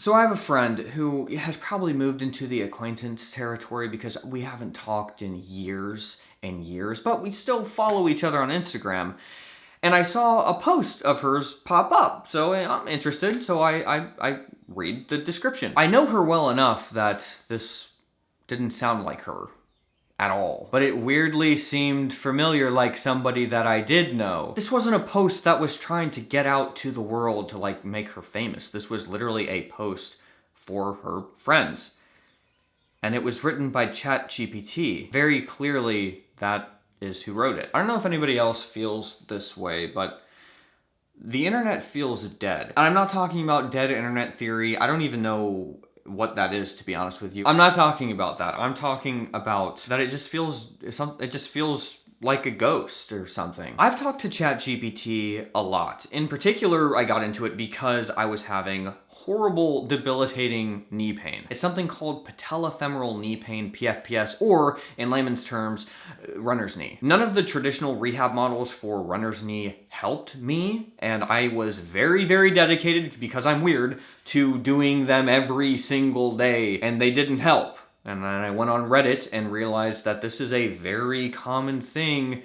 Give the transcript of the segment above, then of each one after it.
So I have a friend who has probably moved into the acquaintance territory because we haven't talked in years and years, but we still follow each other on Instagram. And I saw a post of hers pop up, so I'm interested, so I read the description. I know her well enough that this didn't sound like her at all, but it weirdly seemed familiar, like somebody that I did know. This wasn't a post that was trying to get out to the world to like make her famous. This was literally a post for her friends. And it was written by ChatGPT. Very clearly, that is who wrote it. I don't know if anybody else feels this way, but the internet feels dead. And I'm not talking about dead internet theory. I don't even know what that is, to be honest with you. I'm not talking about that. I'm talking about that it just feels like a ghost or something. I've talked to ChatGPT a lot. In particular, I got into it because I was having horrible, debilitating knee pain. It's something called patellofemoral knee pain, PFPS, or in layman's terms, runner's knee. None of the traditional rehab models for runner's knee helped me, and I was very, very dedicated, because I'm weird, to doing them every single day, and they didn't help. And then I went on Reddit and realized that this is a very common thing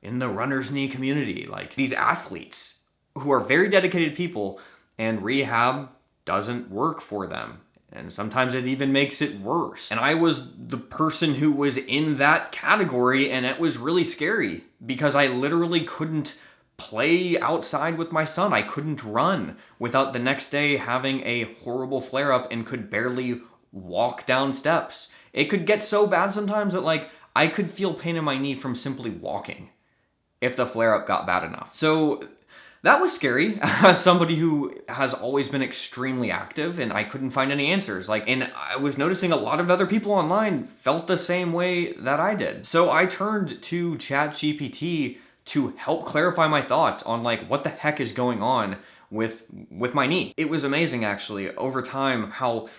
in the runner's knee community. Like, these athletes who are very dedicated people, and rehab doesn't work for them. And sometimes it even makes it worse. And I was the person who was in that category, and it was really scary because I literally couldn't play outside with my son. I couldn't run without the next day having a horrible flare-up and could barely walk down steps. It could get so bad sometimes that like I could feel pain in my knee from simply walking if the flare-up got bad enough. So that was scary as somebody who has always been extremely active, and I couldn't find any answers. And I was noticing a lot of other people online felt the same way that I did. So I turned to ChatGPT to help clarify my thoughts on like what the heck is going on with my knee. It was amazing actually over time how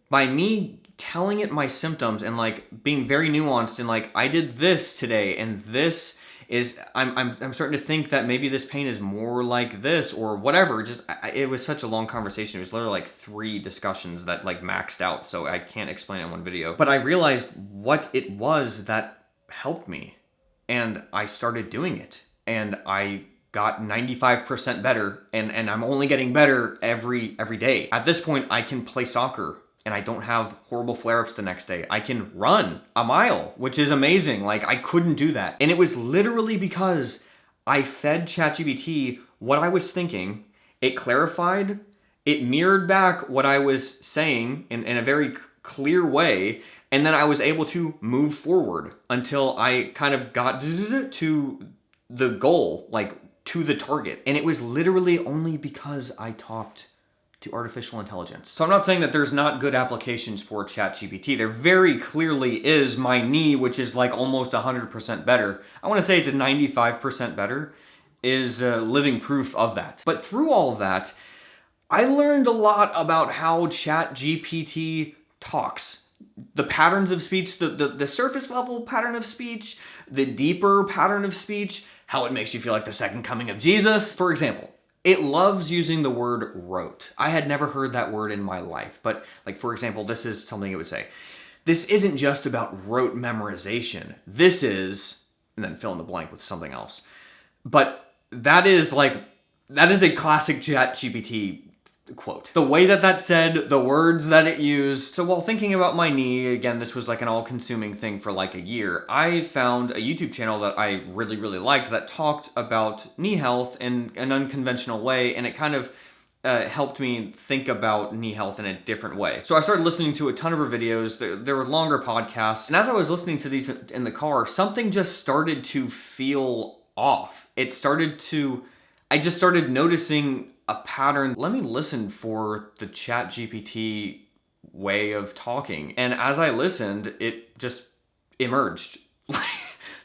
by me telling it my symptoms and like being very nuanced and like I did this today and this is I'm starting to think that maybe this pain is more like this or whatever. It was such a long conversation. It was literally like 3 discussions that like maxed out, so I can't explain it in one video. But I realized what it was that helped me, and I started doing it, and I got 95% better, and I'm only getting better every day. At this point, I can play soccer and I don't have horrible flare-ups the next day. I can run a mile, which is amazing. Like, I couldn't do that. And it was literally because I fed ChatGPT what I was thinking, it clarified, it mirrored back what I was saying in a very clear way, and then I was able to move forward until I kind of got to the goal, like to the target. And it was literally only because I talked to artificial intelligence. So I'm not saying that there's not good applications for ChatGPT. There very clearly is. My knee, which is like almost 100% better, I want to say it's a 95% better, is living proof of that. But through all of that, I learned a lot about how ChatGPT talks. The patterns of speech, the surface level pattern of speech, the deeper pattern of speech, how it makes you feel like the second coming of Jesus. For example, it loves using the word rote. I had never heard that word in my life, but like, for example, this is something it would say. This isn't just about rote memorization. This is, and then fill in the blank with something else. But that is a classic ChatGPT quote. The way that that's said, the words that it used. So while thinking about my knee, again, this was like an all-consuming thing for like a year, I found a YouTube channel that I really, really liked that talked about knee health in an unconventional way, and it kind of helped me think about knee health in a different way. So I started listening to a ton of her videos. There were longer podcasts, and as I was listening to these in the car, something just started to feel off. I just started noticing a pattern. Let me listen for the ChatGPT way of talking. And as I listened, it just emerged.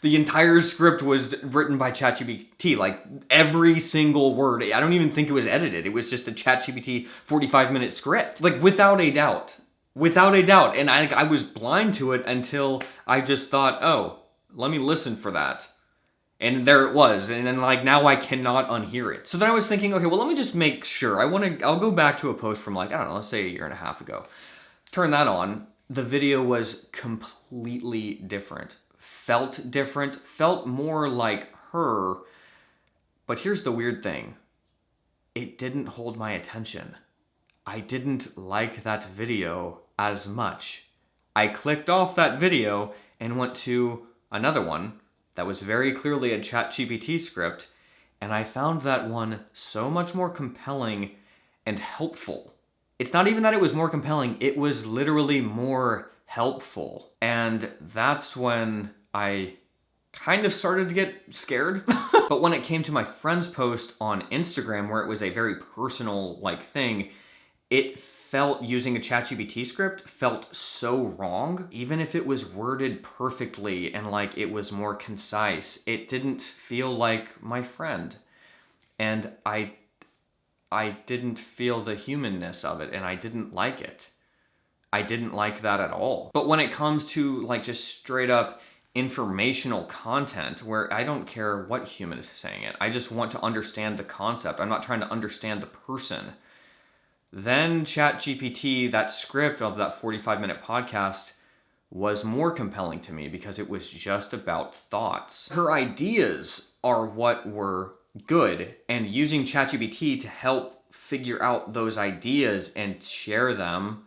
The entire script was written by ChatGPT, like every single word. I don't even think it was edited. It was just a ChatGPT 45-minute script, like without a doubt. And I was blind to it until I just thought, oh, let me listen for that. And there it was, and then like now I cannot unhear it. So then I was thinking, okay, well let me just make sure. I'll go back to a post from like, I don't know, let's say a year and a half ago. Turn that on. The video was completely different. Felt more like her. But here's the weird thing. It didn't hold my attention. I didn't like that video as much. I clicked off that video and went to another one that was very clearly a ChatGPT script, and I found that one so much more compelling and helpful. It's not even that it was more compelling, it was literally more helpful. And that's when I kind of started to get scared. But when it came to my friend's post on Instagram, where it was a very personal like thing, it felt, using a ChatGPT script, felt so wrong. Even if it was worded perfectly and like it was more concise, it didn't feel like my friend. And I didn't feel the humanness of it, and I didn't like it. I didn't like that at all. But when it comes to like just straight up informational content, where I don't care what human is saying it, I just want to understand the concept. I'm not trying to understand the person. Then ChatGPT, that script of that 45-minute podcast, was more compelling to me because it was just about thoughts. Her ideas are what were good, and using ChatGPT to help figure out those ideas and share them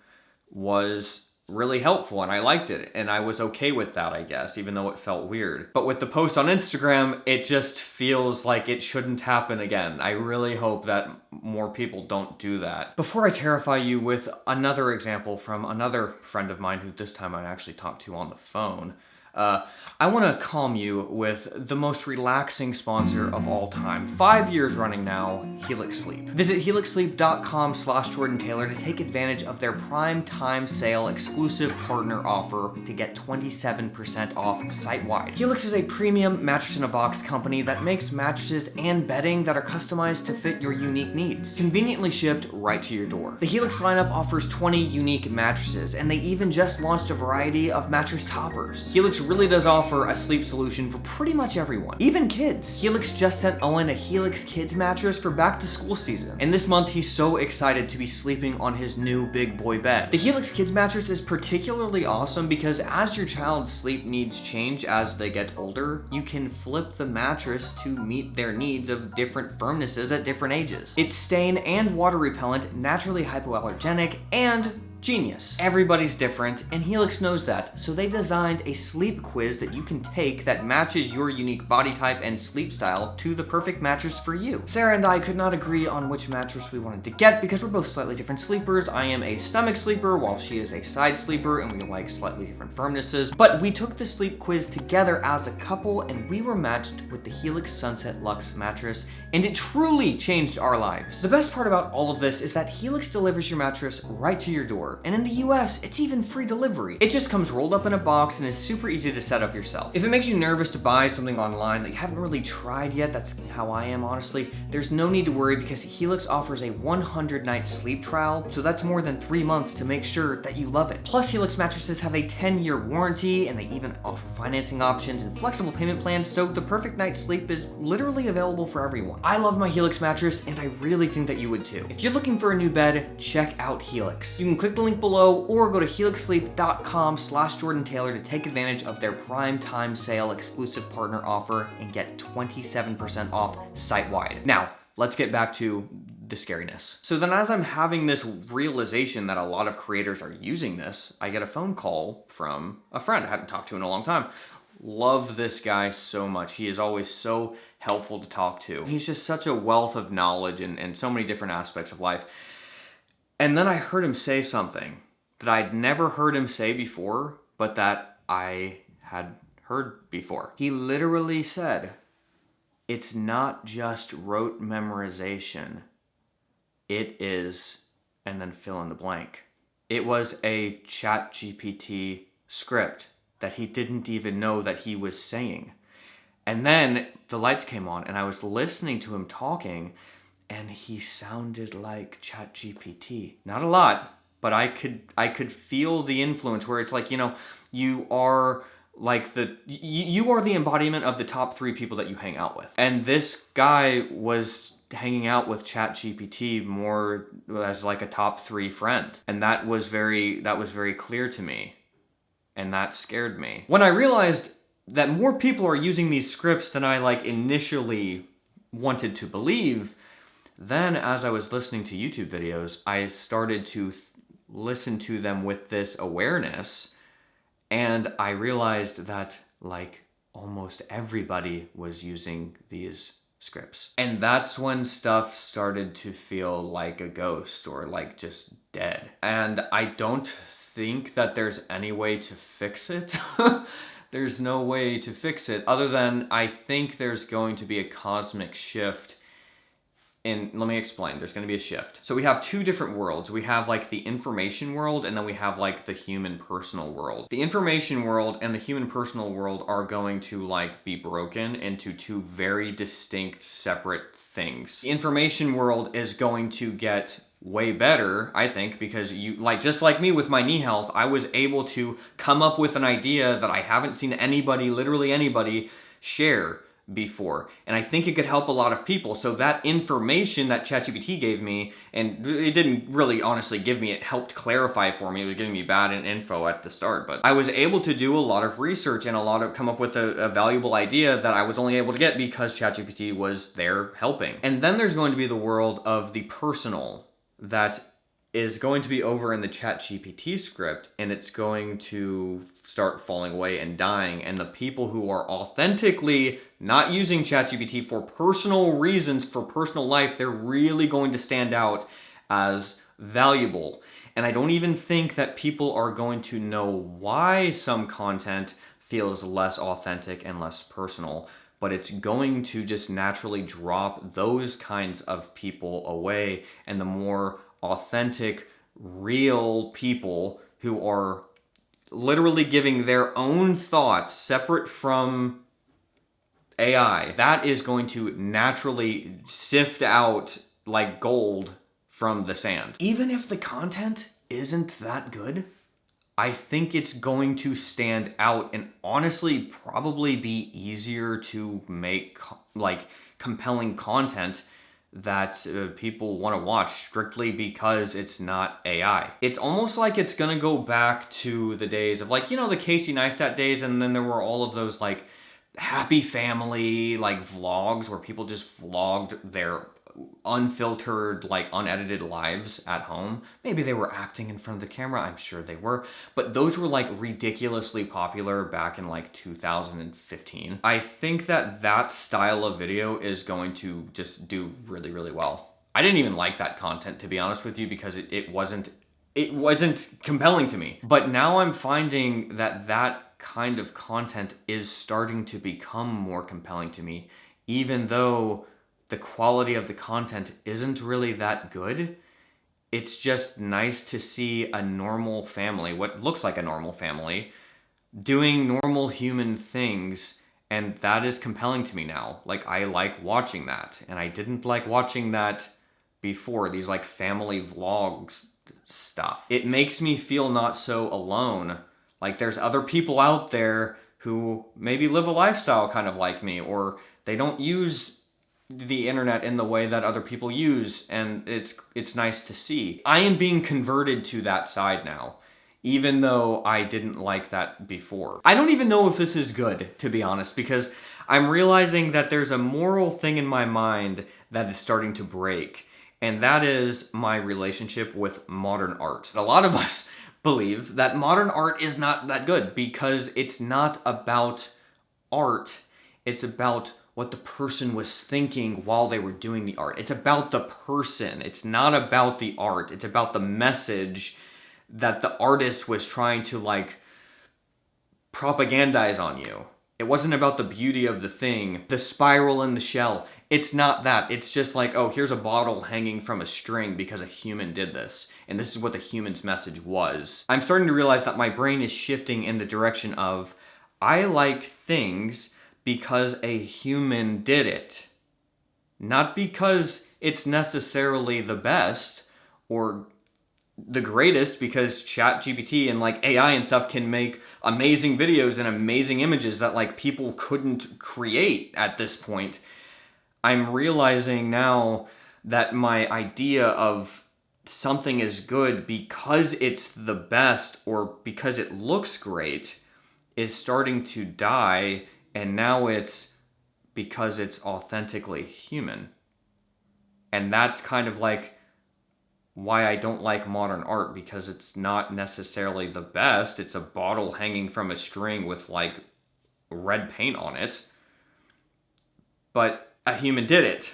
was really helpful, and I liked it, and I was okay with that, I guess, even though it felt weird. But with the post on Instagram, it just feels like it shouldn't happen again. I really hope that more people don't do that. Before I terrify you with another example from another friend of mine, who this time I actually talked to on the phone, I want to calm you with the most relaxing sponsor of all time. 5 years running now, Helix Sleep. Visit helixsleep.com/Jordan Taylor to take advantage of their prime time sale exclusive partner offer to get 27% off site-wide. Helix is a premium mattress-in-a-box company that makes mattresses and bedding that are customized to fit your unique needs, conveniently shipped right to your door. The Helix lineup offers 20 unique mattresses, and they even just launched a variety of mattress toppers. Helix really does offer a sleep solution for pretty much everyone, even kids. Helix just sent Owen a Helix Kids mattress for back to school season, and this month he's so excited to be sleeping on his new big boy bed. The Helix Kids mattress is particularly awesome because as your child's sleep needs change as they get older, you can flip the mattress to meet their needs of different firmnesses at different ages. It's stain and water repellent, naturally hypoallergenic, and genius. Everybody's different, and Helix knows that, so they designed a sleep quiz that you can take that matches your unique body type and sleep style to the perfect mattress for you. Sarah and I could not agree on which mattress we wanted to get because we're both slightly different sleepers. I am a stomach sleeper while she is a side sleeper, and we like slightly different firmnesses. But we took the sleep quiz together as a couple, and we were matched with the Helix Sunset Luxe mattress, and it truly changed our lives. The best part about all of this is that Helix delivers your mattress right to your door. And in the US, it's even free delivery. It just comes rolled up in a box and is super easy to set up yourself. If it makes you nervous to buy something online that you haven't really tried yet, that's how I am honestly, there's no need to worry because Helix offers a 100-night sleep trial, so that's more than 3 months to make sure that you love it. Plus, Helix mattresses have a 10-year warranty, and they even offer financing options and flexible payment plans, so the perfect night's sleep is literally available for everyone. I love my Helix mattress, and I really think that you would too. If you're looking for a new bed, check out Helix. You can click the link below or go to helixsleep.com/Jordan Taylor to take advantage of their prime time sale exclusive partner offer and get 27% off site-wide. Now, let's get back to the scariness. So then as I'm having this realization that a lot of creators are using this, I get a phone call from a friend I hadn't talked to in a long time. Love this guy so much. He is always so helpful to talk to. He's just such a wealth of knowledge and so many different aspects of life. And then I heard him say something that I'd never heard him say before, but that I had heard before. He literally said, "It's not just rote memorization. It is," and then fill in the blank. It was a ChatGPT script that he didn't even know that he was saying. And then the lights came on and I was listening to him talking, and he sounded like ChatGPT. Not a lot, but I could feel the influence where it's like, you know, you are Like you are the embodiment of the top 3 people that you hang out with. And this guy was hanging out with ChatGPT more as like a top 3 friend. And that was very clear to me. And that scared me. When I realized that more people are using these scripts than I like initially wanted to believe, then as I was listening to YouTube videos, I started to listen to them with this awareness, and I realized that like almost everybody was using these scripts. And that's when stuff started to feel like a ghost or like just dead. And I don't think that there's any way to fix it. There's no way to fix it other than I think there's going to be a cosmic shift. And let me explain, there's going to be a shift. So we have 2 different worlds. We have like the information world, and then we have like the human personal world. The information world and the human personal world are going to like be broken into 2 very distinct separate things. The information world is going to get way better, I think, because you, like, just like me with my knee health, I was able to come up with an idea that I haven't seen anybody, literally anybody, share before. And I think it could help a lot of people. So that information that ChatGPT gave me, and it didn't really honestly give me, it helped clarify for me. It was giving me bad info at the start, but I was able to do a lot of research and come up with a valuable idea that I was only able to get because ChatGPT was there helping. And then there's going to be the world of the personal that is going to be over in the ChatGPT script, and it's going to start falling away and dying. And the people who are authentically not using ChatGPT for personal reasons, for personal life, they're really going to stand out as valuable. And I don't even think that people are going to know why some content feels less authentic and less personal, but it's going to just naturally drop those kinds of people away, and the more authentic, real people who are literally giving their own thoughts separate from AI, that is going to naturally sift out like gold from the sand. Even if the content isn't that good, I think it's going to stand out and honestly probably be easier to make like compelling content that people want to watch strictly because it's not AI. It's almost like it's gonna go back to the days of like, you know, the Casey Neistat days, and then there were all of those like happy family like vlogs where people just vlogged their unfiltered, like unedited lives at home. Maybe they were acting in front of the camera, I'm sure they were, but those were like ridiculously popular back in like 2015. I think that that style of video is going to just do really, really well. I didn't even like that content, to be honest with you, because it wasn't compelling to me. But now I'm finding that that kind of content is starting to become more compelling to me, even though the quality of the content isn't really that good. It's just nice to see a normal family, what looks like a normal family, doing normal human things, and that is compelling to me now. Like, I like watching that, and I didn't like watching that before, these like family vlogs stuff. It makes me feel not so alone. Like there's other people out there who maybe live a lifestyle kind of like me, or they don't use the internet in the way that other people use, and it's nice to see. I am being converted to that side now, even though I didn't like that before. I don't even know if this is good, to be honest, because I'm realizing that there's a moral thing in my mind that is starting to break, and that is my relationship with modern art. A lot of us believe that modern art is not that good because it's not about art, it's about what the person was thinking while they were doing the art. It's about the person. It's not about the art. It's about the message that the artist was trying to like propagandize on you. It wasn't about the beauty of the thing, the spiral in the shell. It's not that. It's just like, oh, here's a bottle hanging from a string because a human did this. And this is what the human's message was. I'm starting to realize that my brain is shifting in the direction of, I like things because a human did it. Not because it's necessarily the best or the greatest because ChatGPT and like AI and stuff can make amazing videos and amazing images that like people couldn't create at this point. I'm realizing now that my idea of something is good because it's the best or because it looks great is starting to die, and now it's because it's authentically human. And that's kind of like why I don't like modern art, because it's not necessarily the best. It's a bottle hanging from a string with like red paint on it. But a human did it.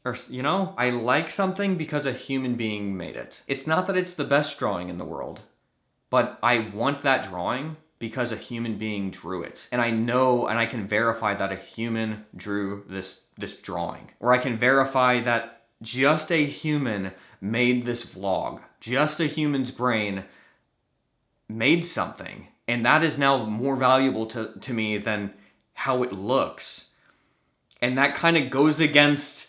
Or, you know, I like something because a human being made it. It's not that it's the best drawing in the world, but I want that drawing because a human being drew it. And I know, and I can verify that a human drew this drawing. Or I can verify that just a human made this vlog. Just a human's brain made something. And that is now more valuable to me than how it looks. And that kind of goes against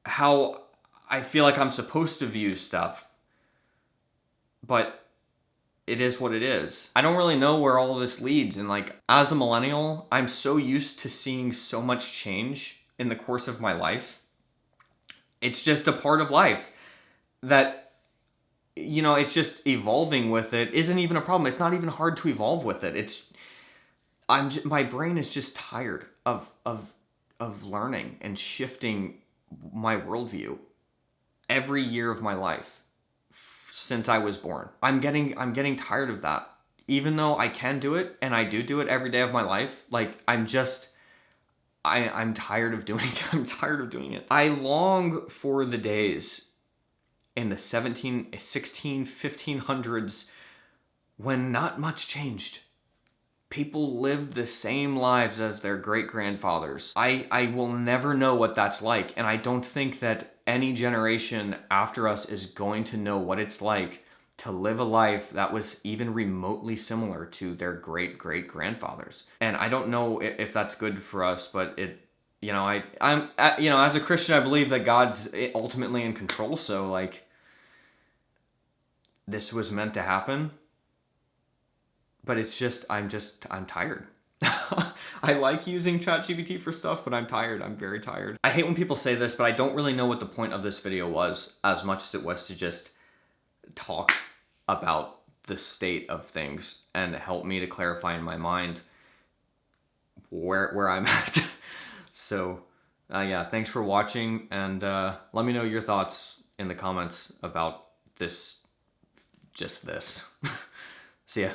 how I feel like I'm supposed to view stuff. But it is what it is. I don't really know where all this leads. And like, as a millennial, I'm so used to seeing so much change in the course of my life. It's just a part of life that, you know, it's just evolving with it isn't even a problem. It's not even hard to evolve with it. My brain is just tired of learning and shifting my worldview every year of my life since I was born. I'm getting tired of that. Even though I can do it and I do it every day of my life, like I'm tired of doing it. I'm tired of doing it. I long for the days in the 1500s when not much changed. People lived the same lives as their great-grandfathers. I will never know what that's like, and I don't think that any generation after us is going to know what it's like to live a life that was even remotely similar to their great-great-grandfathers. And I don't know if that's good for us, but you know, I'm you know, as a Christian, I believe that God's ultimately in control, so like, this was meant to happen. But it's just, I'm tired. I like using ChatGPT for stuff, but I'm tired. I'm very tired. I hate when people say this, but I don't really know what the point of this video was as much as it was to just talk about the state of things and help me to clarify in my mind where I'm at. So, yeah, thanks for watching, and let me know your thoughts in the comments about this. See ya.